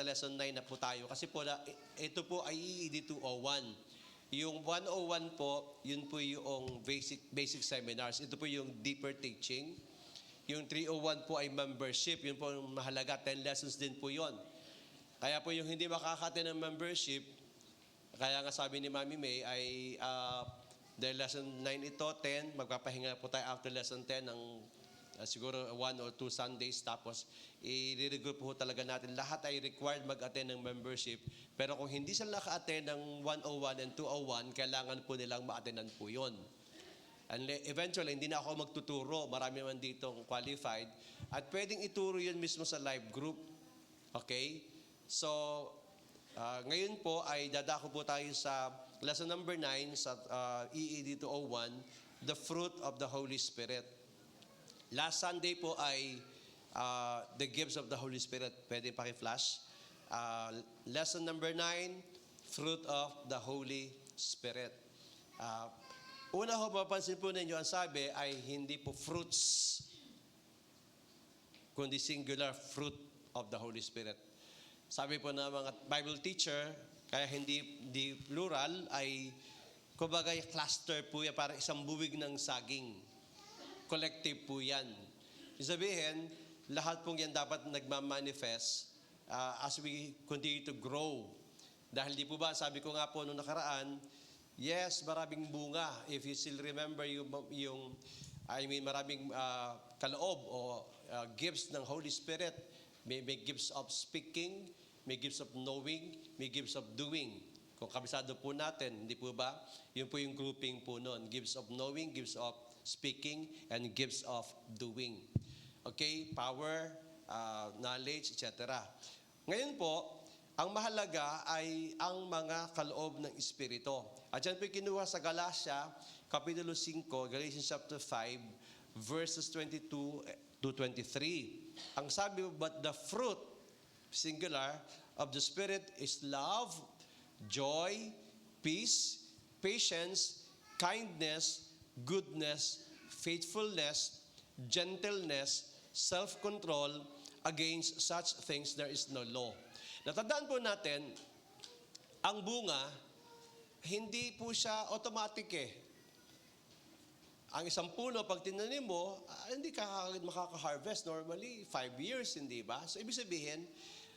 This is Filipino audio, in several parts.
lesson 9 na po tayo. Kasi po, ito po ay EED 201. Yung 101 po, yun po yung basic seminars. Ito po yung deeper teaching. Yung 301 po ay membership. Yun po yung mahalaga. 10 lessons din po yun. Kaya po yung hindi makakate ng membership, kaya nga sabi ni Mami May ay dahil lesson 9 ito, 10, magpapahinga po tayo after lesson 10 ng siguro 1 or 2 Sundays. Tapos i-regroup po talaga natin. Lahat ay required mag-attend ng membership. Pero kung hindi sila naka-attend ng 101 and 201, kailangan po nilang ma-attendan po yun. And eventually, hindi na ako magtuturo. Marami naman ditong qualified. At pwedeng ituro yun mismo sa live group. Okay? So, ngayon po ay dadako po tayo sa lesson number 9 sa EED 201, the fruit of the Holy Spirit. Last Sunday po ay the gifts of the Holy Spirit. Pwede paki-flash. Lesson number 9, fruit of the Holy Spirit. Una ho, mapansin po ninyo, ang sabi ay hindi po fruits, kundi singular fruit of the Holy Spirit. Sabi po ng mga Bible teacher, kaya hindi plural, ay kumbaga cluster po yan, para isang buwig ng saging. Collective po yan. Sabihin, lahat pong yan dapat nagmamanifest as we continue to grow. Dahil di po ba, sabi ko nga po noong nakaraan, yes, maraming bunga. If you still remember maraming kaloob o gifts ng Holy Spirit. May gifts of speaking, may gifts of knowing, may gifts of doing. Kung kabisado po natin, hindi po ba? Yun po yung grouping po noon. Gifts of knowing, gifts of speaking, and gifts of doing. Okay? Power, knowledge, etc. Ngayon po, ang mahalaga ay ang mga kaloob ng Espiritu. At yan po kinuha sa Galatia, Kapitulo 5, Galatians chapter 5, verses 22 to 23. Ang sabi, but the fruit, singular, of the Spirit is love, joy, peace, patience, kindness, goodness, faithfulness, gentleness, self-control. Against such things there is no law. Natandaan po natin, ang bunga, hindi po siya automatic eh. Ang isang puno, pag tinanim mo, hindi ka makaka-harvest normally, 5 years, hindi ba? So, ibig sabihin,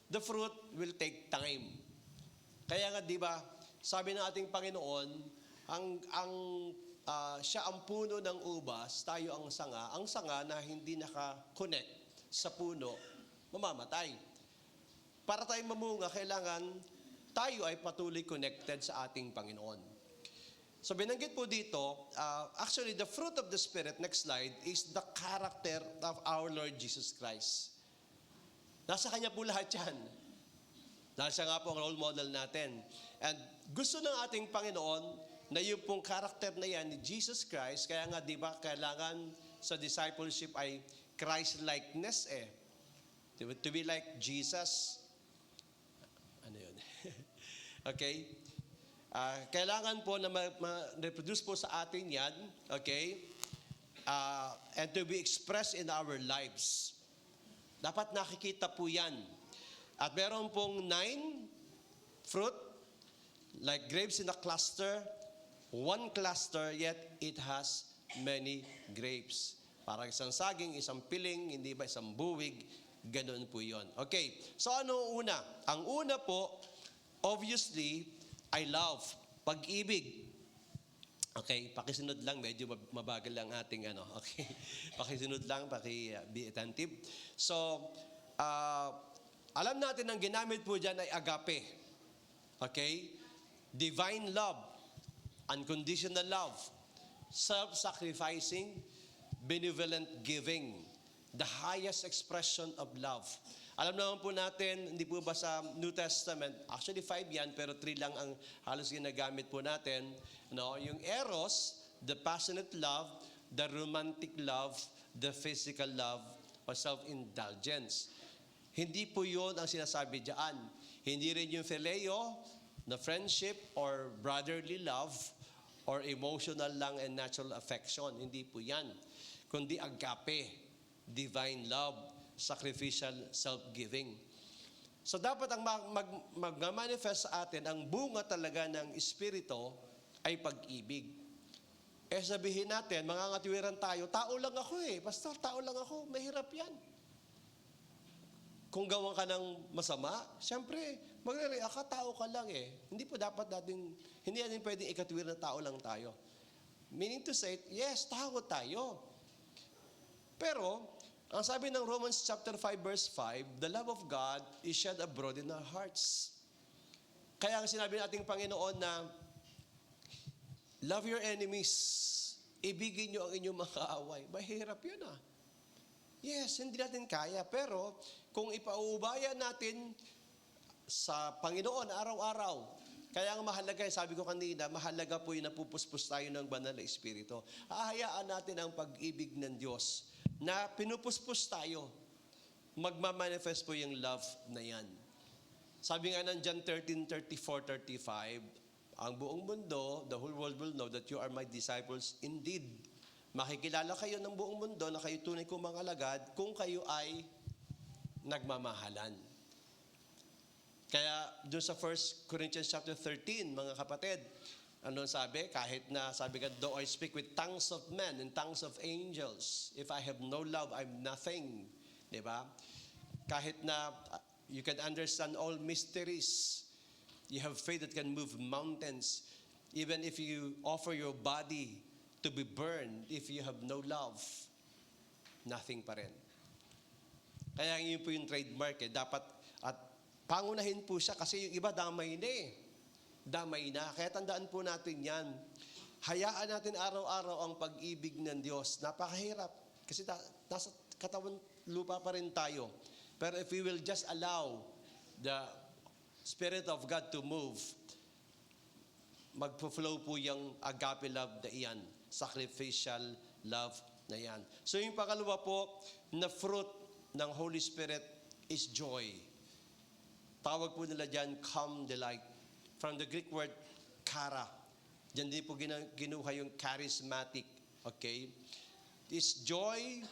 the fruit will take time. Kaya nga, di ba, sabi ng ating Panginoon, siya ang puno ng ubas, tayo ang sanga na hindi naka-connect sa puno, mamamatay. Para tayong mamunga, kailangan tayo ay patuloy connected sa ating Panginoon. So binanggit po dito, actually the fruit of the Spirit, next slide, is the character of our Lord Jesus Christ. Nasa Kanya po lahat yan. Dahil siya nga po ang role model natin. And gusto ng ating Panginoon na yung pong character na yan ni Jesus Christ, kaya nga di ba kailangan sa discipleship ay Christ-likeness eh. To be like Jesus. Ano yun? Okay? Kailangan po na ma-reproduce po sa atin yan, okay? And to be expressed in our lives. Dapat nakikita po yan. At meron pong 9 fruit, like grapes in a cluster, one cluster, yet it has many grapes. Parang isang saging, isang piling, hindi ba isang buwig, ganun po yon. Okay, so ano una? Ang una po, obviously, I love, pag-ibig. Okay, pakisunod lang, medyo mabagal lang ating okay. Pakisunod lang, be attentive. So, alam natin ang ginamit po dyan ay agape. Okay? Divine love, unconditional love, self-sacrificing, benevolent giving, the highest expression of love. Alam naman po natin, hindi po ba sa New Testament, actually 5 yan, pero 3 lang ang halos ginagamit po natin. No? Yung eros, the passionate love, the romantic love, the physical love, or self-indulgence. Hindi po yun ang sinasabi diyan. Hindi rin yung phileo, na friendship, or brotherly love, or emotional lang and natural affection. Hindi po yan. Kundi agape, divine love, sacrificial self-giving. So dapat ang mag-manifest sa atin, ang bunga talaga ng Espiritu ay pag-ibig. Sabihin natin, mangangatiwiran tayo, tao lang ako pastor, tao lang ako, mahirap yan. Kung gawan ka ng masama, siyempre, magre-react ka, tao ka lang Hindi po dapat hindi natin pwedeng ikatwir na tao lang tayo. Meaning to say, yes, tao tayo. Pero, ang sabi ng Romans chapter 5 verse 5, the love of God is shed abroad in our hearts. Kaya ang sinabi ng ating Panginoon na, love your enemies, ibigin nyo ang inyong mga kaaway. Mahirap yun Yes, hindi natin kaya. Pero, kung ipauubaya natin sa Panginoon araw-araw, kaya ang mahalaga, sabi ko kanina, mahalaga po yung napupuspos tayo ng banal na Espiritu. Hahayaan natin ang pag-ibig ng Diyos na pinupuspos tayo. Magmamanifest po yung love na yan. Sabi nga ng John 13:34-35, ang buong mundo, the whole world will know that you are my disciples indeed. Makikilala kayo ng buong mundo na kayo tunay kong mga alagad kung kayo ay nagmamahalan. Kaya doon sa 1 Corinthians chapter 13, mga kapatid, ano sabi? Kahit na sabi ka, though I speak with tongues of men and tongues of angels, if I have no love, I'm nothing. Diba? Kahit na you can understand all mysteries, you have faith that can move mountains, even if you offer your body to be burned, if you have no love, nothing pa rin. Kaya yun po yung trademark dapat, at pangunahin po siya kasi yung iba damay na damay na. Kaya tandaan po natin yan. Hayaan natin araw-araw ang pag-ibig ng Diyos. Napakahirap. Kasi nasa katawan lupa pa rin tayo. Pero if we will just allow the Spirit of God to move, magpo-flow po yung agape love na iyan. Sacrificial love na yan. So yung pangalawa po na fruit ng Holy Spirit is joy. Tawag po nila dyan, calm delight. From the Greek word, kara. Diyan din po ginuha yung charismatic. Okay? It's joy,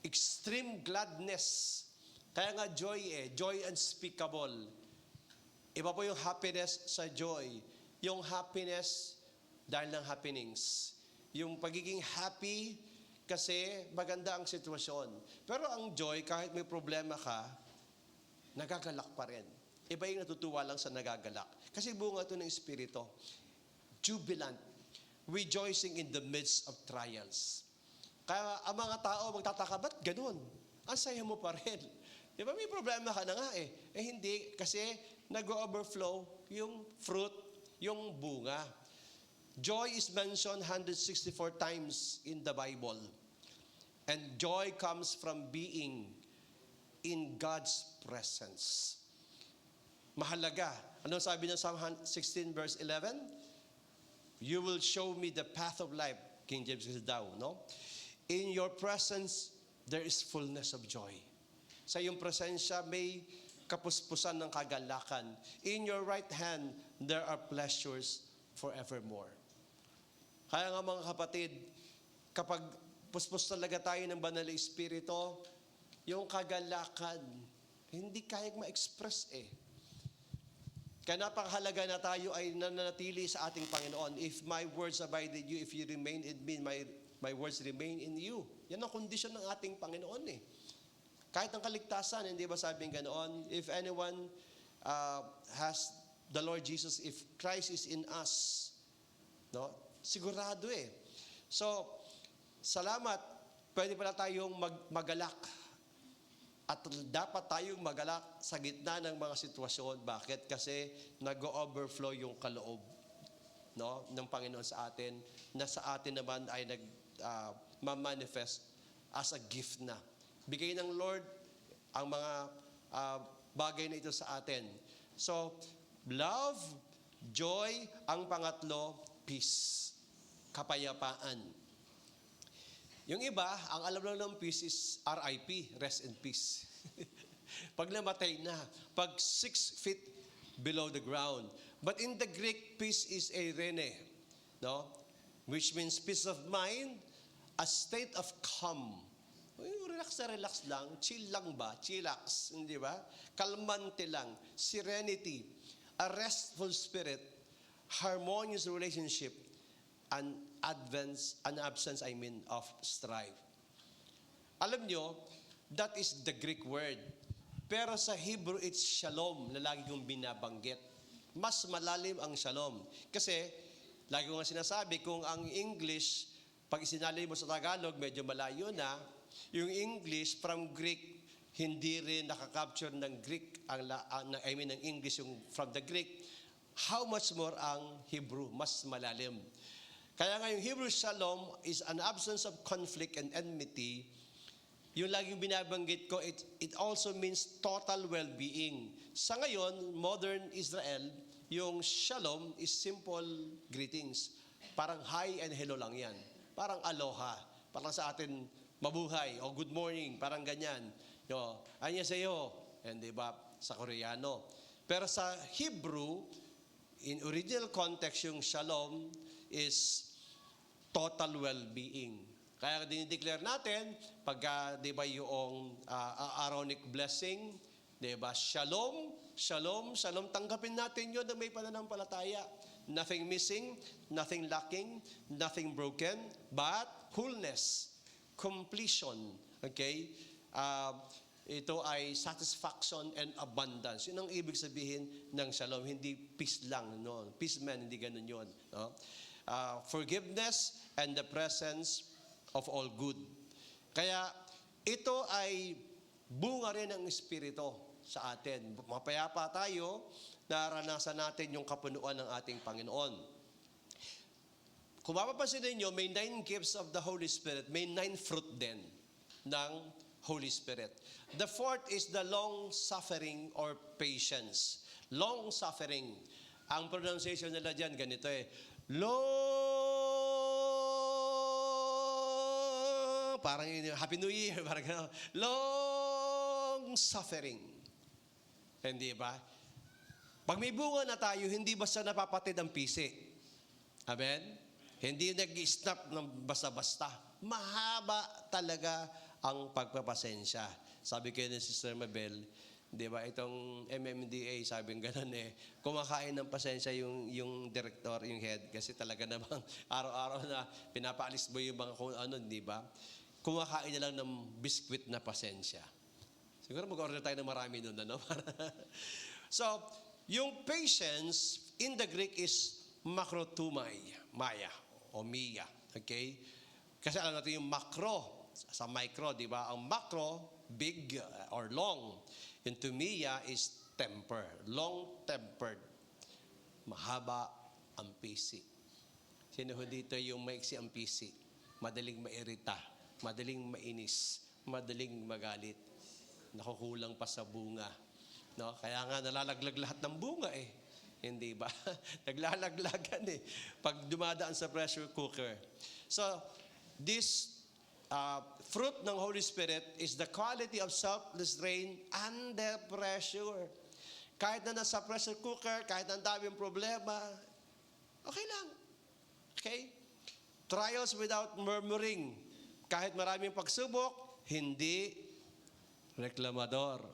extreme gladness. Kaya nga joy joy unspeakable. Iba po yung happiness sa joy. Yung happiness dahil ng happenings. Yung pagiging happy kasi maganda ang sitwasyon. Pero ang joy, kahit may problema ka, nagagalak pa rin. Iba yung natutuwa lang sa nagagalak. Kasi bunga ito ng Espiritu. Jubilant. Rejoicing in the midst of trials. Kaya ang mga tao magtataka, ba't ganun? Ang saya mo pa rin. Di ba may problema ka na nga hindi, kasi nag-overflow yung fruit, yung bunga. Joy is mentioned 164 times in the Bible. And joy comes from being in God's presence. Mahalaga. Ano sabi ng Psalm 16 verse 11? You will show me the path of life. King James says daw, no? In your presence, there is fullness of joy. Sa iyong presensya, may kapuspusan ng kagalakan. In your right hand, there are pleasures forevermore. Kaya nga mga kapatid, kapag puspos talaga tayo ng banal na Espiritu, yung kagalakan, hindi kayang ma-express Kaya napakahalaga na tayo ay nananatili sa ating Panginoon. If my words abide in you, if you remain in me, my words remain in you. Yan ang kondisyon ng ating Panginoon Kahit ang kaligtasan, hindi ba sabing ganoon? If anyone has the Lord Jesus, if Christ is in us, no? Sigurado So, salamat. Pwede pala tayong magalak. At dapat tayong magalak sa gitna ng mga sitwasyon. Bakit? Kasi nag-overflow yung kaloob ng Panginoon sa atin, na sa atin naman ay ma-manifest as a gift na. Bigay ng Lord ang mga bagay na ito sa atin. So, love, joy, ang pangatlo, peace, kapayapaan. Yung iba, ang alam lang ng peace is RIP, rest in peace. Pag namatay na, pag 6 feet below the ground. But in the Greek, peace is eirene, which means peace of mind, a state of calm. Yung relax lang, chill lang ba? Chillax, hindi ba? Kalmante lang, serenity, a restful spirit, harmonious relationship, an absence, of strife. Alam nyo, that is the Greek word. Pero sa Hebrew, it's shalom na lagi kong binabanggit. Mas malalim ang shalom. Kasi, lagi ko nga sinasabi, kung ang English, pag isinali mo sa Tagalog, medyo malayo na, yung English from Greek, hindi rin nakakapture ng Greek, ng English yung from the Greek. How much more ang Hebrew? Mas malalim. Kaya nga yung Hebrew shalom is an absence of conflict and enmity. Yung laging binabanggit ko, it also means total well-being. Sa ngayon, modern Israel, yung shalom is simple greetings. Parang hi and hello lang yan. Parang aloha. Parang sa atin, mabuhay o good morning. Parang ganyan. Annyeonghaseyo. And diba, sa Koreano. Pero sa Hebrew, in original context, yung shalom is total well-being. Kaya dinideclare natin, pagka, di ba, yung Aaronic blessing, di ba, shalom, shalom, shalom, tanggapin natin yun na may pananampalataya. Nothing missing, nothing lacking, nothing broken, but wholeness, completion, okay? Ito ay satisfaction and abundance. Yun ang ibig sabihin ng shalom, hindi peace lang, no? Peace man, hindi ganun yun, no? Forgiveness and the presence of all good. Kaya ito ay bunga rin ng Espiritu sa atin. Mapayapa tayo, naranasan natin yung kapunuan ng ating Panginoon. Kung mapapansin ninyo, may 9 gifts of the Holy Spirit, may 9 fruit din ng Holy Spirit. The fourth is the long-suffering or patience. Long-suffering. Ang pronunciation nila dyan, ganito parang Happy New Year, parang gano'n. Long suffering. Hindi ba? Pag may bunga na tayo, hindi basta napapatid ang pisi. Amen? Hindi nag-snap ng basta-basta. Mahaba talaga ang pagpapasensya. Sabi kayo ni Sister Mabel, di ba, itong MMDA, sabi ng gano'n kumakain ng pasensya yung director, yung head, kasi talaga namang araw-araw na pinapaalis mo yung mga kung ano, di ba? Kumakain na lang ng biskwit na pasensya. Siguro mag-order tayo ng marami doon, ano? So, yung patience in the Greek is makrotumai, maya, o mia. Okay? Kasi alam natin yung macro, sa micro, di ba? Ang macro, big or long. Yung tumia is temper, long-tempered. Mahaba ang pisi. Sino ho dito yung maiksi ang pisi? Madaling mairita, madaling mainis, madaling magalit. Nakukulang pa sa bunga. No? Kaya nga nalalaglag lahat ng bunga Hindi ba? Naglalaglagan pag dumadaan sa pressure cooker. So, this fruit ng Holy Spirit is the quality of selfless reign under pressure. Kahit na nasa pressure cooker, kahit ang daming problema, okay lang. Okay? Trials without murmuring. Kahit maraming pagsubok, hindi reklamador.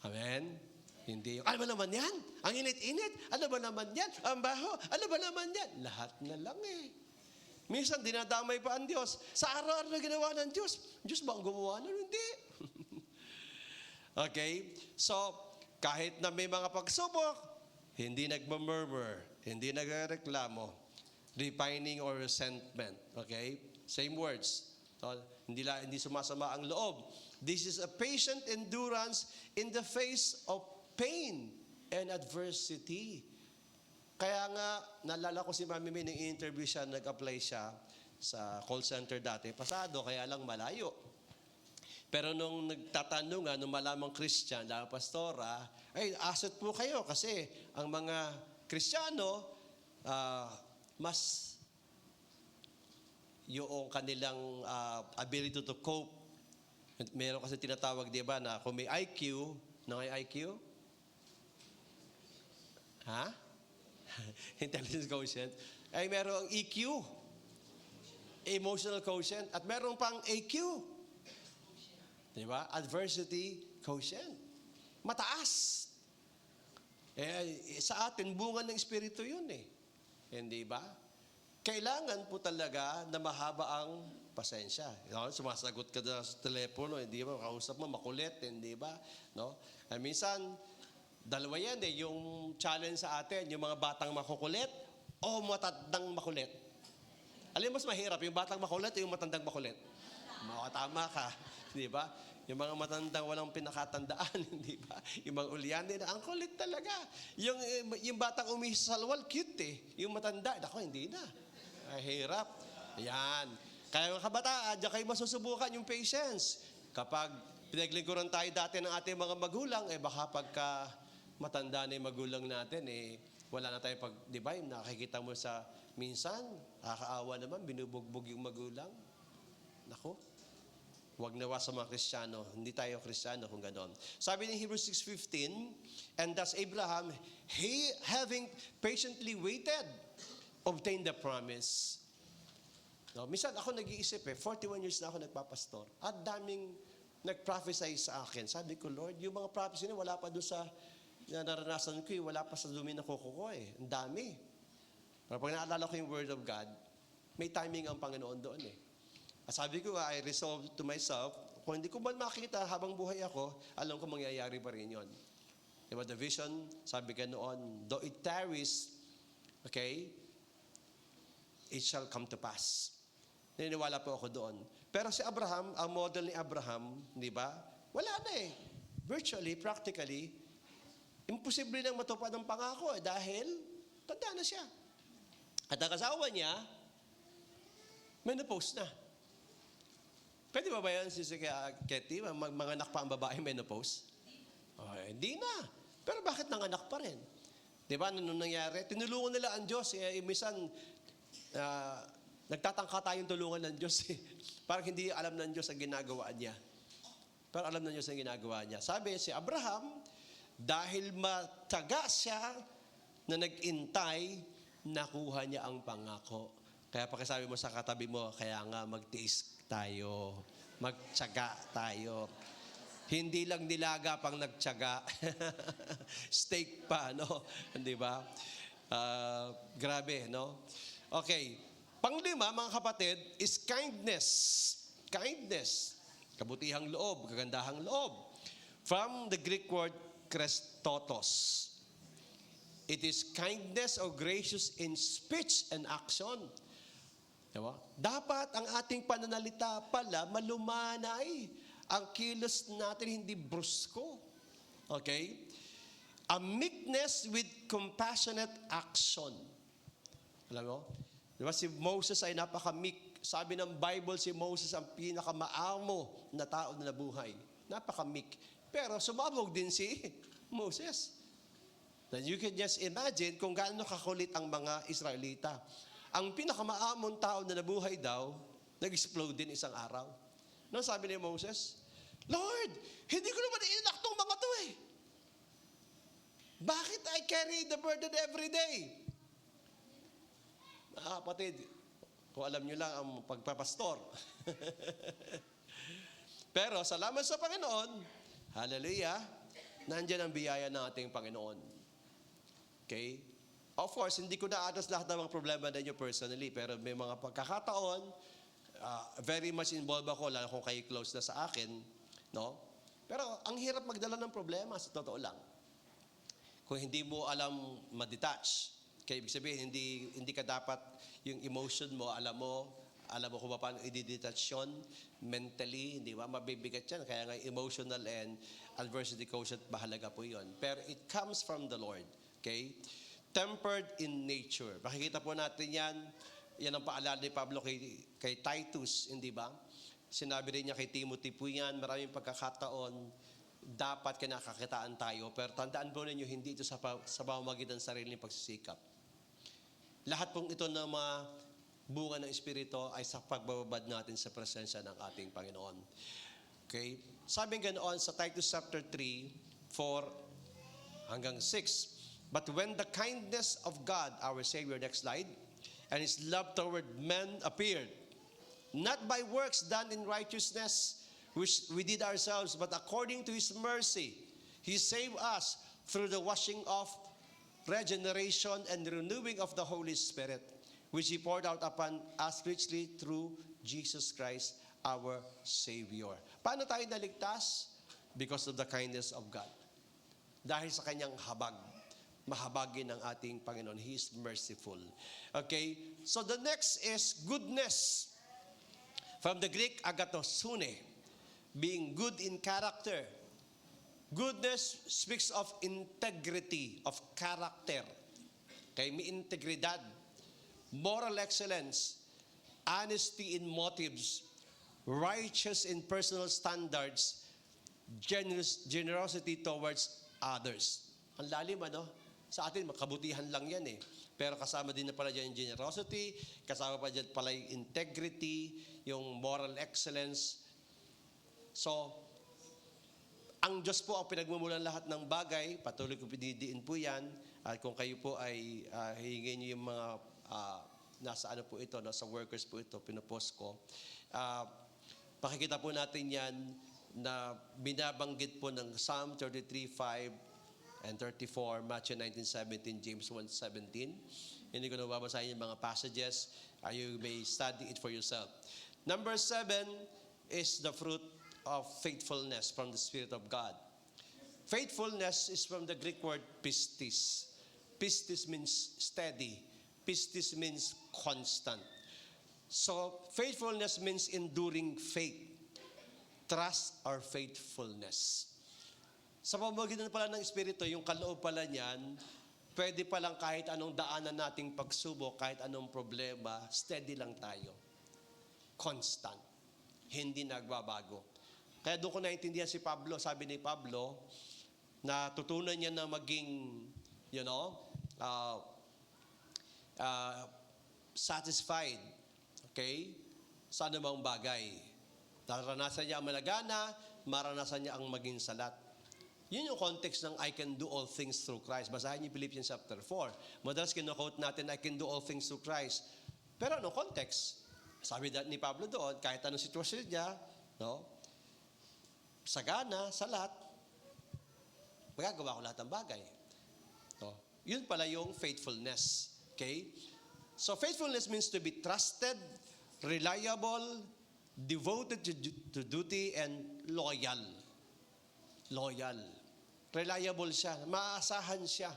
Amen? Hindi. Ano ba naman yan? Ang init-init? Ano ba naman yan? Ang baho? Ano ba naman yan? Lahat na lang Minsan, dinadamay pa ang Diyos. Sa araw-araw na ginawa ng Diyos. Diyos ba ang gumawa nun? Hindi. Okay? So, kahit na may mga pagsubok, hindi nagmamurmur, hindi nagreklamo, repining or resentment. Okay? Same words. So, hindi sumasama ang loob. This is a patient endurance in the face of pain and adversity. Kaya nga, naalala ko si Mami May, nung interview siya, nag-apply siya sa call center dati. Pasado, kaya lang malayo. Pero nung nagtatanong nung malamang Christian, dahil pastora, asset po kayo kasi ang mga Kristiyano, mas yung kanilang ability to cope. Meron kasi tinatawag, di ba, na kung may IQ, may IQ? Ha? Intelligence quotient, ay merong EQ, emotional quotient, at merong pang AQ, Di ba? Adversity quotient. Mataas. Sa atin, bunga ng Espiritu yun eh. Hindi ba? Kailangan po talaga na mahaba ang pasensya. Sumasagot ka na sa telepono, hindi ba? Kausap mo, makulit, hindi ba? No? Minsan, dalawa yan eh. Yung challenge sa atin, yung mga batang makukulit o matandang makulit. Alam mo, mas mahirap, yung batang makulit o yung matandang makulit? Tama ka. Di ba? Yung mga matandang walang pinakatandaan, hindi ba? Yung mga ulyane na, ang kulit talaga. Yung batang umihis sa salwal, cute eh. Yung matanda, ako hindi na. Ay, hirap. Ayan. Kaya mga kabataan, diyan kayo masusubukan yung patience. Kapag pinaglingkuran tayo dati ng ating mga magulang, baka pagka matanda na yung magulang natin, wala na tayo di ba? Nakikita mo sa minsan, nakakaawa naman, binubugbog yung magulang. Nako. Huwag nawa sa mga Kristiyano. Hindi tayo Kristiyano kung ganon. Sabi ni Hebrews 6:15, and thus Abraham, he having patiently waited, obtained the promise. No, minsan ako nag-iisip 41 years na ako nagpapastor. At daming nag-prophesy sa akin. Sabi ko, Lord, yung mga prophecy na wala pa doon sa naranasan ko, wala pa sa dumi ng kuko ko eh. Ang dami. Pero pag naalala ko yung Word of God, may timing ang Panginoon doon eh. Sabi ko, I resolved to myself, kung hindi ko man makita habang buhay ako, alam ko mangyayari pa rin yun. Diba, the vision, sabi ka noon, though it tarries, okay, it shall come to pass. Naniniwala po ako doon. Pero si Abraham, ang model ni Abraham, di ba, wala na eh. Virtually, practically, imposible nang matupad ang pangako dahil tanda na siya. At ang asawa niya, menopause na. Pwede ba yan si Ketty, manganak pa ang babae menopause? Hindi na. Pero bakit nanganak pa rin? Di ba, nung nangyari? Tinulungan nila ang Diyos. Minsan, nagtatangka tayong tulungan ng Diyos. Parang hindi alam ng Diyos ang ginagawa niya. Pero alam ng Diyos ang ginagawa niya. Sabi si Abraham, dahil mataga siya na nag-intay, nakuha niya ang pangako. Kaya pakisabi mo sa katabi mo, kaya nga magtiis tayo. Magtiyaga tayo. Hindi lang nilaga pang nagtiyaga. Steak pa, no? Di ba? Grabe, no? Okay. Panglima, mga kapatid, is kindness. Kindness. Kabutihang loob, kagandahang loob. From the Greek word krestotos. It is kindness or gracious in speech and action. Diba? Dapat ang ating pananalita pala malumanay. Ang kilos natin hindi brusko. Okay? A meekness with compassionate action. Alam mo? Diba si Moses ay napaka-meek. Sabi ng Bible, si Moses ang pinakamaamo na tao na nabuhay. Napaka-meek. Pero sumabog din si Moses. Then you can just imagine kung gaano kakulit ang mga Israelita. Ang pinakamaamong tao na nabuhay daw, nag-explode din isang araw. No, sabi ni Moses, Lord, hindi ko naman iinak tong mga to eh. Bakit I carry the burden every day? Kapatid, kung alam nyo lang ang pagpapastor. Pero salamat sa Panginoon, hallelujah, nandiyan ang biyaya ng ating Panginoon. Okay? Of course, hindi ko na-address lahat ng mga problema ninyo personally, pero may mga pagkakataon, very much involved ako, lalo kung kayo close na sa akin, no? Pero ang hirap magdala ng problema, sa totoo lang. Kung hindi mo alam ma-detach, kaya ibig sabihin, hindi ka dapat, yung emotion mo, alam mo kung paano i-detach yun, mentally, hindi ba? Mabibigat yan. Kaya nga emotional and adversity quotient, mahalaga po yun. Pero it comes from the Lord. Okay? Tempered in nature. Makikita po natin yan. Yan ang paalala ni Pablo kay Titus, hindi ba? Sinabi rin niya kay Timothy po yan, maraming pagkakataon, dapat kinakakitaan tayo. Pero tandaan po ninyo, hindi ito sa pamamagitan ng sariling pagsisikap. Lahat pong ito ng mga bunga ng Espiritu ay sa pagbababad natin sa presensya ng ating Panginoon. Okay? Sabi ganoon sa Titus chapter 3, 4 hanggang 6. But when the kindness of God, our Savior, next slide, and His love toward men appeared, not by works done in righteousness, which we did ourselves, but according to His mercy, He saved us through the washing of regeneration and renewing of the Holy Spirit, which He poured out upon us richly through Jesus Christ, our Savior. Paano tayo naligtas? Because of the kindness of God. Dahil sa kanyang habag. Mahabagin ng ating Panginoon. He is merciful. Okay? So the next is goodness. From the Greek, agathosune, being good in character. Goodness speaks of integrity, of character. Okay? May integridad, moral excellence, honesty in motives, righteous in personal standards, generosity towards others. Ang lalim, ano? Sa atin, makabutihan lang yan eh. Pero kasama din na pala dyan yung generosity, kasama pa dyan pala yung integrity, yung moral excellence. So, ang Diyos po ang pinagmumulan lahat ng bagay, patuloy ko pinidiin po yan, at kung kayo po ay hihingin nyo yung mga nasa ano po ito, nasa workers po ito, pinupost ko, makikita po natin yan na binabanggit po ng Psalm 33:5 and 34, Matthew 19:17, James 1:17. Hindi ko na babasahin yung mga passages. You may study it for yourself. Number 7 is the fruit of faithfulness from the Spirit of God. Faithfulness is from the Greek word pistis. Pistis means steady. Pistis means constant. So, faithfulness means enduring faith. Trust or faithfulness. Sa pamamagitan pala ng Espiritu, yung kaloob pala niyan, pwede palang kahit anong daanan nating pagsubok, kahit anong problema, steady lang tayo. Constant. Hindi nagbabago. Kaya doon ko naintindihan si Pablo, sabi ni Pablo, na tutunan niya na maging, satisfied. Okay? Sa anumang bagay. Naranasan niya ang malagana, maranasan niya ang maging salat. Yun yung context ng I can do all things through Christ. Basahin niyo Philippians chapter 4. Madalas kino-quote natin, I can do all things through Christ. Pero ano context? Sabi ni Pablo doon, kahit anong sitwasyon niya, sagana, salat, magagawa ko lahat ng bagay. Yun pala yung faithfulness. Okay? So faithfulness means to be trusted, reliable, devoted to duty, and loyal. Loyal. Reliable siya. Maaasahan siya.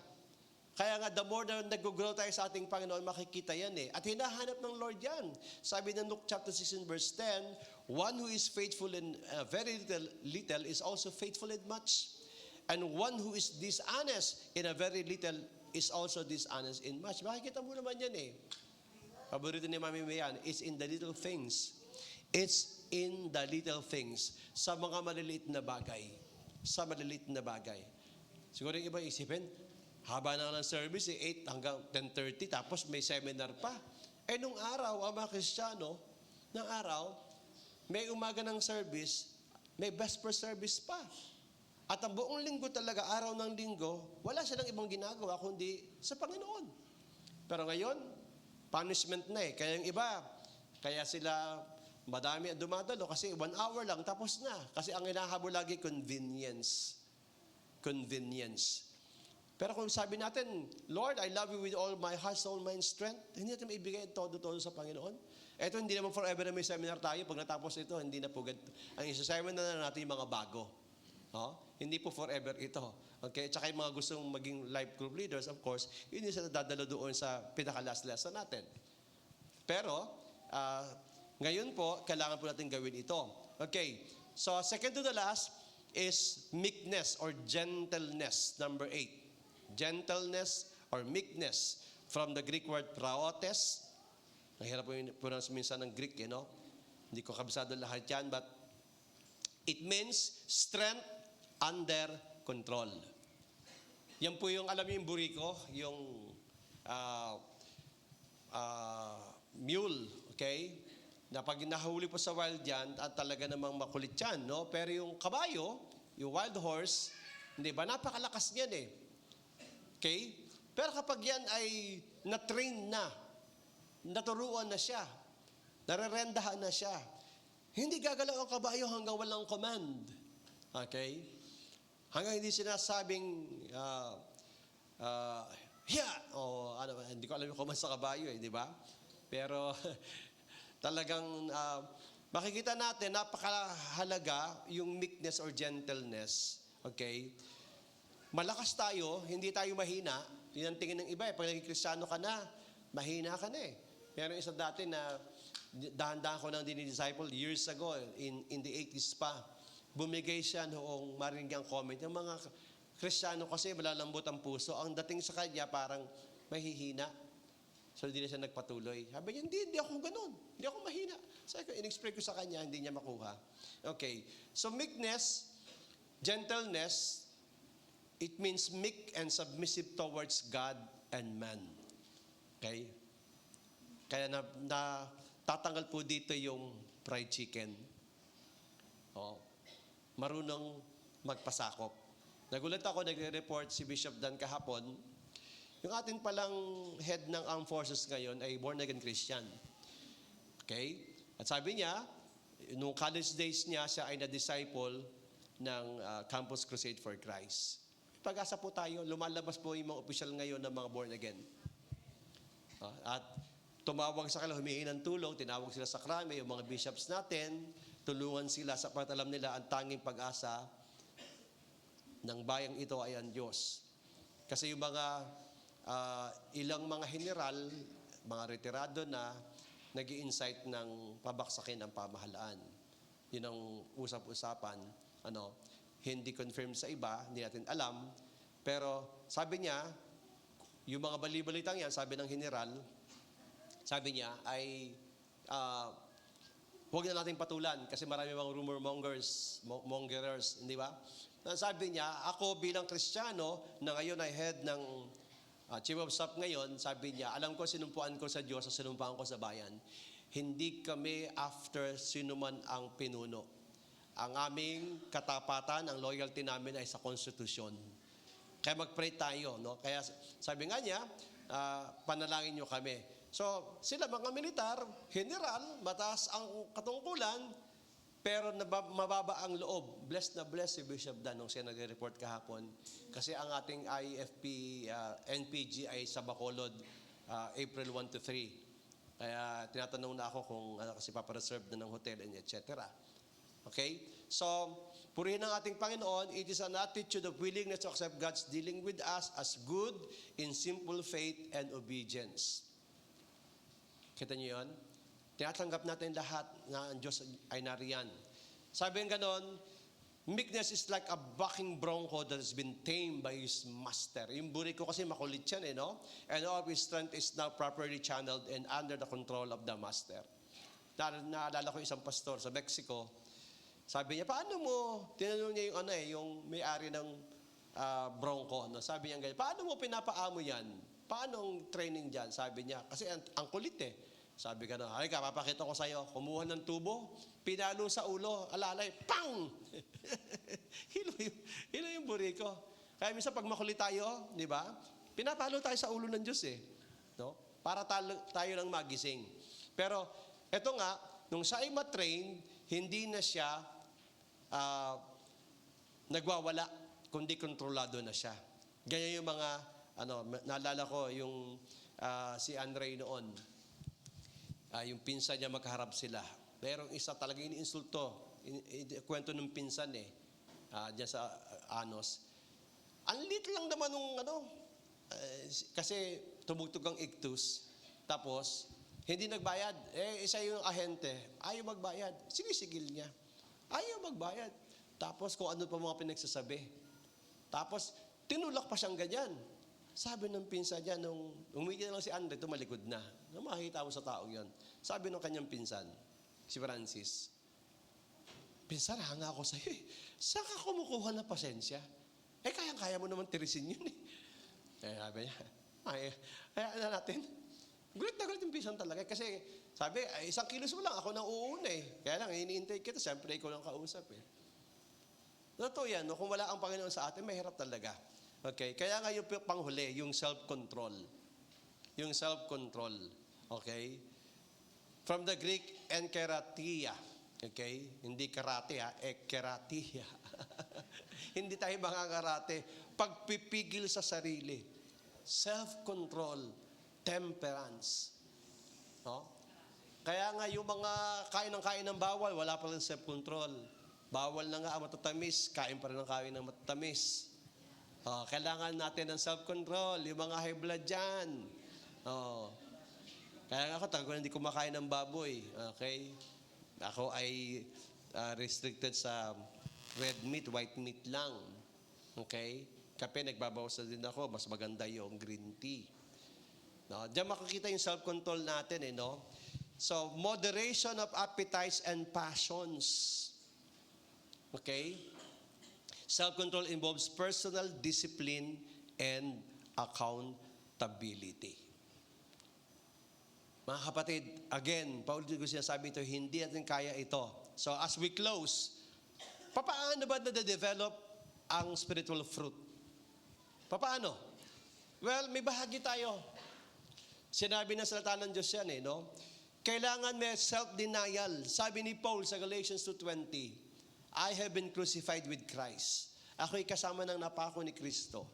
Kaya nga, the more na nag-grow tayo sa ating Panginoon, makikita yan eh. At hinahanap ng Lord yan. Sabi ng Luke chapter 16 verse 10, one who is faithful in very little is also faithful in much. And one who is dishonest in a very little is also dishonest in much. Makikita mo naman yan eh. Paborito ni Mami Mayan, it's in the little things. It's in the little things. Sa mga maliliit na bagay. Sa maliliit na bagay. Siguro yung iba isipin, haba na ng service, 8 hanggang 10:30, tapos may seminar pa. Nung araw, ang mga Kristiyano, ng araw, may umaga ng service, may vesper service pa. At ang buong linggo talaga, araw ng linggo, wala silang ibang ginagawa kundi sa Panginoon. Pero ngayon, punishment na eh. Kaya yung iba, kaya sila madami ang dumadalo kasi 1 hour lang, tapos na. Kasi ang hinahabol lagi, convenience. Convenience. Pero kung sabi natin, Lord, I love you with all my heart, soul, mind, strength, hindi natin maibigay todo-todo sa Panginoon. Ito, hindi naman forever na may seminar tayo. Pag natapos ito, hindi na po ganito. Ang isa-seminar na natin yung mga bago. Hindi po forever ito. Okay? Tsaka yung mga gustong maging life group leaders, of course, yun yung dadalo doon sa pinaka-last lesson natin. Pero, ngayon po, kailangan po natin gawin ito. Okay. So, second to the last is meekness or gentleness. Number 8. Gentleness or meekness. From the Greek word praotes. Nahirap po yung pronounce minsan ng Greek, Hindi ko kabisado lahat yan, but it means strength under control. Yan po yung, alam niyo yung buriko, yung mule, okay? Na pag nahuli po sa wild yan, at talaga namang makulit yan, no? Pero yung kabayo, yung wild horse, hindi ba, napakalakas niyan eh. Okay? Pero kapag yan ay na-train na, naturuan na siya, narerendahan na siya, Hindi gagalaw ang kabayo hanggang walang command. Okay? Hanggang hindi sinasabing, hiya! O ano, hindi ko alam yung command sa kabayo di ba? Pero talagang makikita natin, napakahalaga yung meekness or gentleness. Okay? Malakas tayo, hindi tayo mahina. Yun ang tingin ng iba. Pag naging Kristiyano ka na, mahina ka na Meron isa dati na dahan-dahan ko nang dinidisciple years ago, in the 80s pa. Bumigay siya noong marinig ang comment. Yung mga Kristiyano kasi malalambot ang puso. Ang dating sa kanya parang mahihina. So hindi na siya nagpatuloy. Sabi niya, hindi ako ganun. Hindi ako mahina. Sabi ko, in-explain ko sa kanya, hindi niya makuha. Okay. So meekness, gentleness, it means meek and submissive towards God and man. Okay? Kaya tatanggal po dito yung fried chicken. Marunong magpasakop. Nagulat ako, nagre-report si Bishop Dan kahapon, yung atin palang head ng armed forces ngayon ay born-again Christian. Okay? At sabi niya, nung college days niya, siya ay na-disciple ng Campus Crusade for Christ. Pag-asa po tayo, lumalabas po yung mga opisyal ngayon ng mga born-again. At tumawag sa kanila, humingi ng tulong, tinawag sila sa krame, yung mga bishops natin, tulungan sila sa alam nila ang tanging pag-asa ng bayang ito ay ang Diyos. Kasi yung mga ilang mga general, mga retirado na, nag-i-incite ng pabaksakin ang pamahalaan. Yun ang usap-usapan. Hindi confirm sa iba, hindi natin alam. Pero sabi niya, yung mga bali-balitang yan, sabi ng general, sabi niya ay huwag na natin patulan kasi marami mga rumor mongerers, hindi ba? Sabi niya, ako bilang Kristiyano na ngayon ay head ng Chief of Staff ngayon, sabi niya, alam ko sinumpuan ko sa Diyos at sinumpuan ko sa bayan. Hindi kami after sinuman ang pinuno. Ang aming katapatan, ang loyalty namin ay sa konstitusyon. Kaya mag-pray tayo. Kaya sabi nga niya, panalangin niyo kami. So, sila mga militar, general, mataas ang katungkulan, pero mababa ang loob. Blessed na blessed si Bishop Dan nung siya nag-report kahapon. Kasi ang ating IFP, NPG ay sa Bacolod, April 1 to 3. Kaya tinatanong na ako kung kasi papareserve na ng hotel and etc. Okay? So, purihin ang ating Panginoon. It is an attitude of willingness to accept God's dealing with us as good in simple faith and obedience. Kita niyo yun? Tinatanggap natin lahat na ang Diyos ay nariyan. Sabi ng ganon, meekness is like a bucking bronco that has been tamed by his master. Yung buri ko kasi makulit yan And all of his strength is now properly channeled and under the control of the master. Naalala ko isang pastor sa Mexico. Sabi niya, paano mo, tinanong niya yung may-ari ng bronco. Sabi niya ganyan, paano mo pinapaamo yan? Paano ang training dyan? Sabi niya, kasi ang kulit Sabi ka ay papakita ko sa'yo. Kumuha ng tubo, pinalo sa ulo, alalay, pang! Hilo yung buri ko. Kaya minsan pag makulit tayo, di ba? Pinapalo tayo sa ulo ng Diyos Para tayo lang magising. Pero, eto nga, nung siya ay matrain, hindi na siya nagwawala, kundi kontrolado na siya. Ganyan yung mga, naalala ko yung si Andre noon, yung pinsan niya magkaharap sila. Pero isa talaga iniinsulto. Kwento ng pinsan diyan sa Anos. Ang lit lang naman nung kasi tumugtog ang iktus. Tapos, hindi nagbayad. Isa yung ahente, ayaw magbayad. Sinisigil niya. Ayaw magbayad. Tapos, kung ano pa mga pinagsasabi. Tapos, tinulak pa siyang ganyan. Sabi ng pinsan niya, nung umigil na lang si Andre, tumalikod na. Nung makikita mo sa taong yon. Sabi ng kanyang pinsan, si Francis, pinsan, hanga ako sa'yo Saan ka kumukuha ng pasensya? Kayang-kaya mo naman tirisin yun sabi niya, hayaan na natin. Gulit na gulit yung pinsan talaga. Kasi sabi, 1 kilos mo lang, ako nang uuna Kaya lang, iniintay kita, siyempre ikaw lang kausap Totoo yan, kung wala ang Panginoon sa atin, mahirap talaga. Okay? Kaya nga yung panghuli, yung self-control. Yung self-control. Okay? From the Greek, encheratia. Okay? Hindi karate ha, karate. Hindi tayo mga karate. Pagpipigil sa sarili. Self-control. Temperance. No? Kaya nga yung mga kain ng bawal, wala pa rin self-control. Bawal na nga ang matatamis, kain pa rin ang kain ng matatamis. Kailangan natin ng self-control, yung mga high blood dyan. Kaya nga ako, tagal hindi kumakain ng baboy. Okay? Ako ay restricted sa red meat, white meat lang. Okay? Kape, nagbabawas na din ako. Mas maganda yung green tea. No? Diyan makikita yung self-control natin, no? So, moderation of appetites and passions. Okay? Self-control involves personal discipline and accountability. Mga kapatid, again, paulit ko sinasabi ito, hindi natin kaya ito. So, as we close, paano ba na-develop ang spiritual fruit? Paano? Well, may bahagi tayo. Sinabi ng salita ng Diyos yan, no? Kailangan may self-denial. Sabi ni Paul sa Galatians 2:20, I have been crucified with Christ. Ako'y kasama ng napako ni Kristo.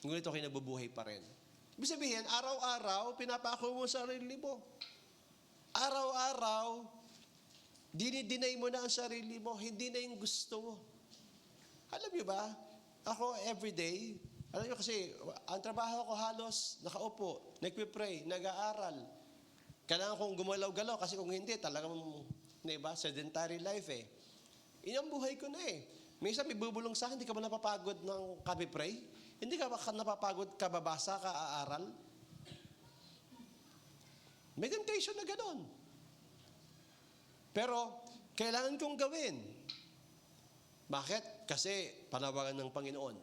Ngunit ako'y nabubuhay pa rin. Ibig sabihin, araw-araw, pinapako mo sa sarili mo. Araw-araw, dinidinay mo na ang sarili mo, hindi na yung gusto mo. Alam niyo ba, ako everyday, alam niyo kasi, ang trabaho ko halos, nakaupo, nagpipray, nag-aaral. Kailangan kong gumalaw-galaw kasi kung hindi, talagang, diba, sedentary life eh. Iyan ang buhay ko na eh. Minsan may bubulong sa akin, hindi ka ba napapagod ng kape-pray? Hindi ka ba napapagod kababasa, ka-aaral? May temptation na gano'n. Pero, kailangan kong gawin. Bakit? Kasi panawagan ng Panginoon.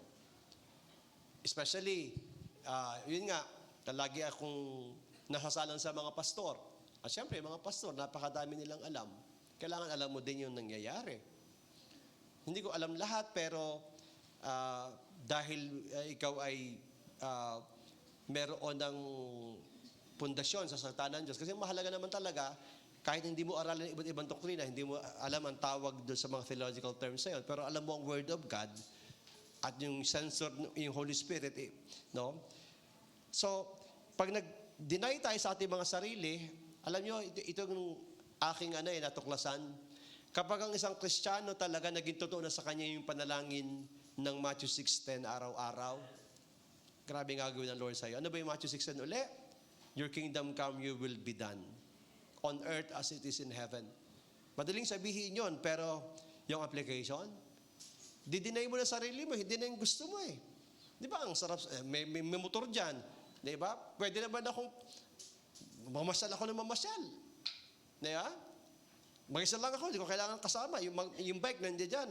Especially, yun nga, lagi akong nasasalan sa mga pastor. At syempre, mga pastor, napakadami nilang alam. Kailangan alam mo din yung nangyayari. Hindi ko alam lahat, pero dahil ikaw ay meron ng pundasyon sa salita ng Diyos. Kasi mahalaga naman talaga, kahit hindi mo aralan iba't ibang doktrina, hindi mo alam ang tawag doon sa mga theological terms na yun, pero alam mo ang Word of God at yung sensor, yung Holy Spirit, no? So, pag nag-deny tayo sa ating mga sarili, alam nyo, ito yung aking natuklasan. Kapag ang isang Kristiyano talaga naging totoo na sa kanya yung panalangin ng Matthew 6:10 araw-araw, grabe nga gawin ng Lord sa'yo. Ano ba yung Matthew 6:10 uli? Your kingdom come, your will be done. On earth as it is in heaven. Madaling sabihin yon, pero yung application, didinay mo na sarili mo, hindi na yung gusto mo eh. Di ba? Ang sarap, may motor dyan. Di ba? Pwede naman akong, mamasyal ako ng mamasyal. Di ba? Mag-isa lang ako, hindi ko kailangan kasama. Yung bike, nandiyan dyan.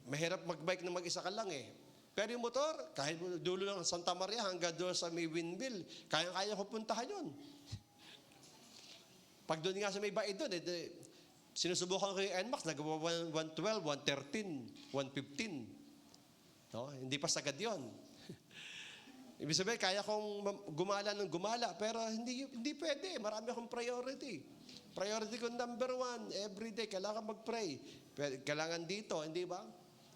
Mahirap mag-bike na mag-isa ka lang eh. Pero yung motor, kahit dulo ng Santa Maria hanggang doon sa may windmill, kaya-kaya ko puntahan yun. Pag doon nga sa may baid doon, sinusubukan ko yung NMAX, nagawa 112, 113, 115. No? Hindi pa sagad yun. Ibig sabihin, kaya kong gumala ng gumala, pero hindi pwede. Marami akong priority. Priority ko number 1, every day, kailangan mag-pray. Kailangan dito, hindi ba?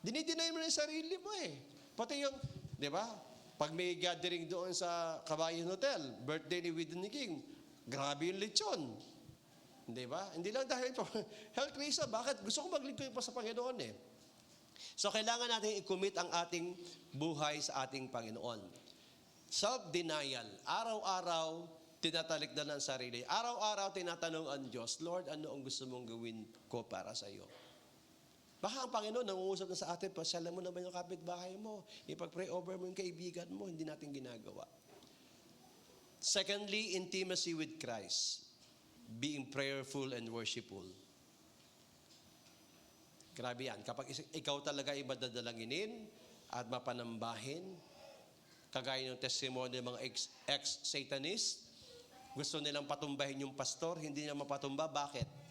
Dinidinay mo na yung sarili mo eh. Pati yung, di ba? Pag may gathering doon sa Kabayan Hotel, birthday ni Widow ni King, grabe yung lechon. Di ba? Hindi lang dahil ito, health reason, bakit? Gusto ko maglingkod pa sa Panginoon eh. So, kailangan natin i-commit ang ating buhay sa ating Panginoon. Self-denial. Araw-araw, tinatalikdan ang sarili. Araw-araw, tinatanong ang Diyos, Lord, ano ang gusto mong gawin ko para sa iyo? Baka ang Panginoon nangungusap na sa atin, pasyalan mo naman yung kapitbahay mo, ipag-pray over mo yung kaibigan mo, hindi natin ginagawa. Secondly, intimacy with Christ. Being prayerful and worshipful. Grabe yan. Kapag ikaw talaga ay madadalanginin at mapanambahin, kagaya ng testimony ng mga ex-Satanist, gusto nilang patumbahin yung pastor, hindi niya mapatumba. Bakit?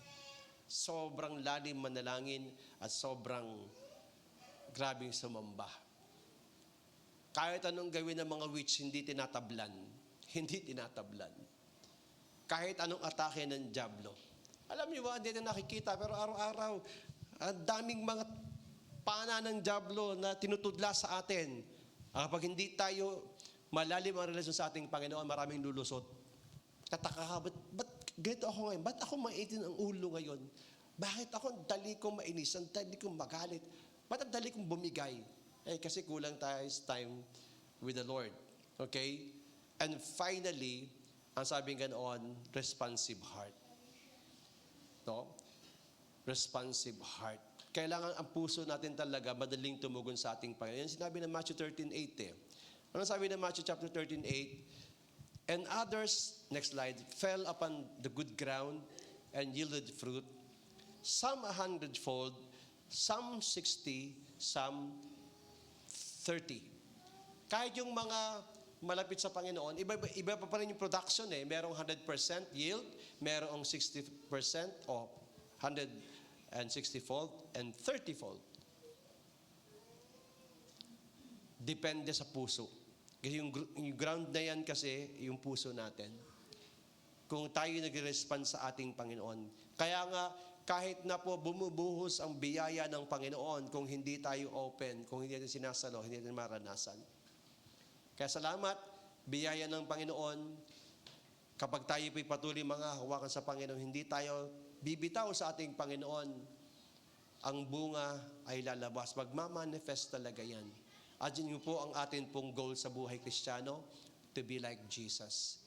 Sobrang lalim manalangin at sobrang grabing sumamba. Kahit anong gawin ng mga witch, hindi tinatablan. Hindi tinatablan. Kahit anong atake ng dyablo, Alam niyo ba, hindi na nakikita, pero araw-araw, ang daming mga pana ng diablo na tinutudla sa atin. Kapag hindi tayo malalim ang relasyon sa ating Panginoon, maraming lulusot. Tataka ka, ba't ganito ako ngayon? Ba't ako maitin ang ulo ngayon? Bakit ako ang dali kong mainis, ang dali kong magalit? Ba't ang dali kong bumigay? Kasi kulang tayo sa time with the Lord. Okay? And finally, ang sabing ganoon, responsive heart. No? Responsive heart. Kailangan ang puso natin talaga madaling tumugon sa ating Panginoon. Yan sinabi ng Matthew 13:8 Ano sabi ng Matthew chapter 13:8? And others, next slide, fell upon the good ground and yielded fruit, some 100-fold, some 60, some 30. Kahit yung mga malapit sa Panginoon, iba pa rin yung production eh. Merong 100% yield, merong 60% o 160-fold and 30-fold. Depende sa puso. Kasi yung ground na yan kasi, yung puso natin. Kung tayo nag-respond sa ating Panginoon. Kaya nga, kahit na po bumubuhos ang biyaya ng Panginoon, kung hindi tayo open, kung hindi natin sinasalo, hindi natin maranasan. Kaya salamat, biyaya ng Panginoon, kapag tayo po'y patuloy mga hawakan sa Panginoon, hindi tayo bibitaw sa ating Panginoon, ang bunga ay lalabas. Magmamanifest talaga yan. At yun po ang atin pong goal sa buhay Kristiyano, to be like Jesus.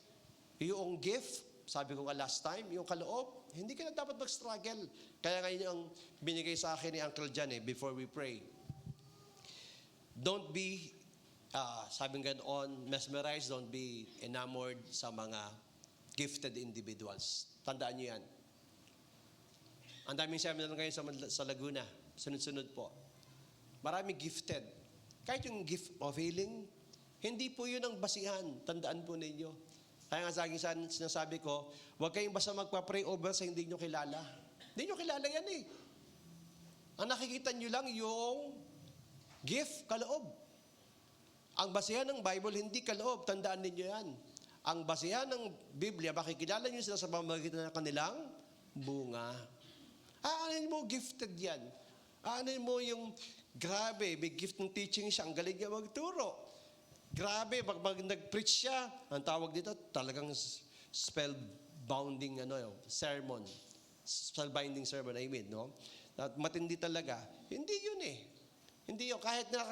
Yung gift, sabi ko nga last time, yung kaloob, hindi ka na dapat mag-struggle. Kaya ngayon ang binigay sa akin ni Uncle John before we pray. Don't be, sabi nga noon, mesmerized, don't be enamored sa mga gifted individuals. Tandaan nyo yan. Ang daming seminar ngayon sa Laguna, sunod-sunod po. Maraming gifted. Kahit yung gift of healing, hindi po yun ang basihan. Tandaan po ninyo. Kaya nga sa aking sinasabi ko, huwag kayong basta magpa-pray over sa hindi nyo kilala. Hindi nyo kilala yan eh. Ang nakikita nyo lang yung gift, kaloob. Ang basihan ng Bible, hindi kaloob. Tandaan ninyo yan. Ang basihan ng Biblia, makikilala nyo sila sa pamamagitan ng kanilang bunga. Aanin mo, gifted yan. Aanin mo yung, grabe, may gift ng teaching siya, ang galing niya magturo. Grabe, pag nag-preach siya, ang tawag dito, talagang spell-bounding sermon. Spell-binding sermon, I mean, no? At matindi talaga. Hindi yun eh. Hindi yun. Kahit na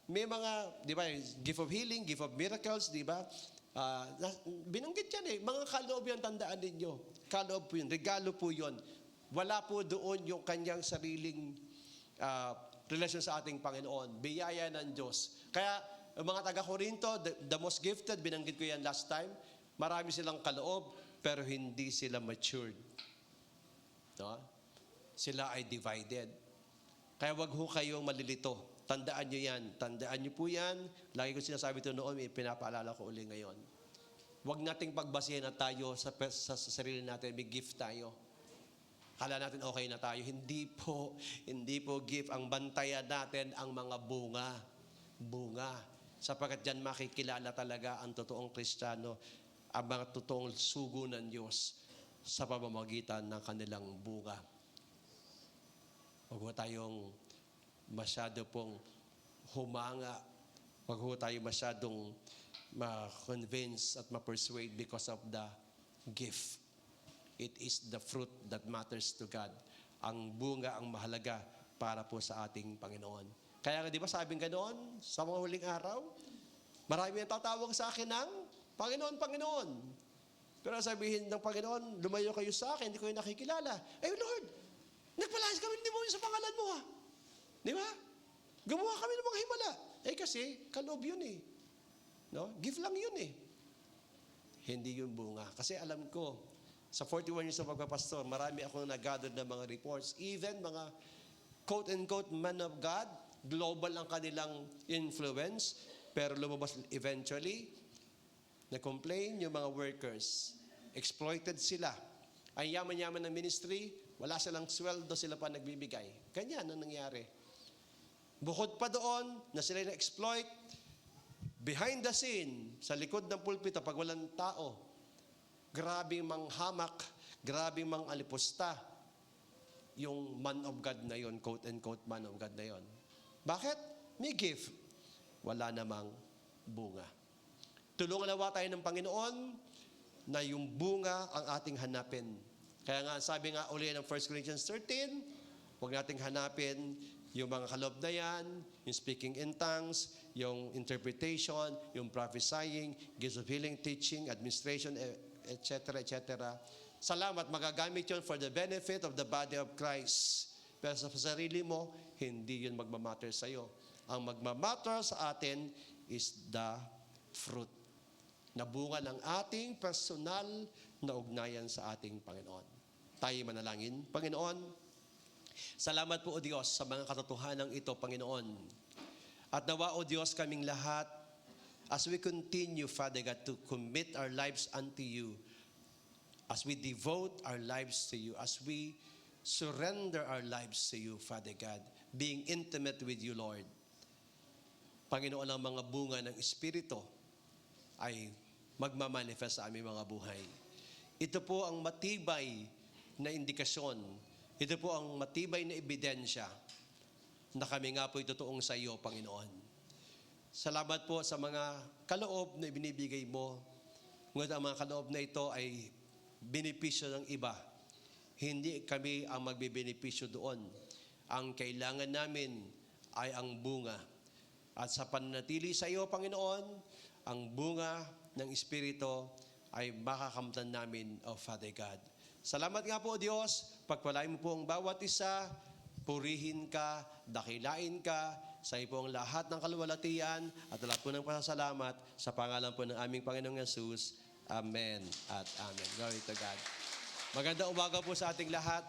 may mga, di ba, gift of healing, gift of miracles, di ba? Binanggit yan eh. Mga kaloob yan, tandaan ninyo. Kaloob po yun, regalo po yun. Wala po doon yung kanyang sariling relasyon sa ating Panginoon. Biyaya ng Diyos. Kaya, ang mga taga-Korinto, the most gifted, binanggit ko yan last time, marami silang kaloob, pero hindi sila matured. No? Sila ay divided. Kaya wag ho kayong malilito. Tandaan nyo yan. Tandaan nyo po yan. Lagi ko sinasabi ito noon, pinapaalala ko uli ngayon. Wag nating pagbasihan na tayo sa sarili natin. May gift tayo. Kala natin okay na tayo. Hindi po gift. Ang bantayan natin ang mga bunga. Bunga. Sapagkat dyan makikilala talaga ang totoong Kristiyano, ang mga totoong sugo ng Diyos sa pamamagitan ng kanilang bunga. Huwag ho tayong masyado pong humanga. Huwag ho tayo masyadong ma-convince at ma-persuade because of the gift. It is the fruit that matters to God. Ang bunga ang mahalaga para po sa ating Panginoon. Kaya di ba sabing ganoon, sa mga huling araw, marami ang tatawag sa akin ng Panginoon, Panginoon. Pero sabihin ng Panginoon, lumayo kayo sa akin, hindi ko yung nakikilala. Lord, nagpalayas kami ng demonyo sa pangalan mo ha. Di ba? Gumawa kami ng mga himala. Kasi, kaloob yun eh. No? Gift lang yun eh. Hindi yung bunga. Kasi alam ko, sa 41 years na pagpapastor, marami akong nag-gather ng mga reports. Even mga quote-unquote man of God, global ang kanilang influence, pero lumabas eventually, na-complain yung mga workers. Exploited sila. Ang yaman-yaman ng ministry, wala silang sweldo, sila pa nagbibigay. Ganyan ang nangyari. Bukod pa doon, na sila na-exploit, behind the scene, sa likod ng pulpito, pag walang tao, grabing manghamak, Grabing mang alipusta yung man of God na yon, quote and quote man of God na yon. Bakit? May gift. Wala namang bunga. Tulungan nawa tayo ng Panginoon na yung bunga ang ating hanapin. Kaya nga, sabi nga uli ng 1 Corinthians 13, huwag nating hanapin yung mga kaloob na yan, yung speaking in tongues, yung interpretation, yung prophesying, gifts of healing, teaching, administration, etc., etc. Salamat, magagamit yun for the benefit of the body of Christ. Pero sa sarili mo, hindi yun magmamatter sa'yo. Ang magmamatter sa atin is the fruit na bunga ng ating personal na ugnayan sa ating Panginoon. Tayo manalangin. Panginoon, salamat po o Diyos sa mga katotohanan ito, Panginoon. At nawa o Diyos kaming lahat, as we continue, Father God, to commit our lives unto you, as we devote our lives to you, as we surrender our lives to you, Father God, being intimate with you, Lord. Panginoon, ang mga bunga ng Espiritu ay magmamanifest sa aming mga buhay. Ito po ang matibay na indikasyon. Ito po ang matibay na ebidensya na kami nga po totoong sa iyo, Panginoon. Salamat po sa mga kaloob na ibinibigay mo. Ngunit ang mga kaloob na ito ay benepisyo ng iba. Hindi kami ang magbibenepisyo doon. Ang kailangan namin ay ang bunga. At sa pananatili sa iyo, Panginoon, ang bunga ng Espiritu ay makakamtan namin, O Father God. Salamat nga po, Diyos. Pagpalain mo po ang bawat isa. Purihin ka, dakilain ka, sa iyo po ang lahat ng kaluwalhatian at lahat po ng pasasalamat sa pangalan po ng aming Panginoong Yesus. Amen at amen. Glory to God. Magandang umaga po sa ating lahat.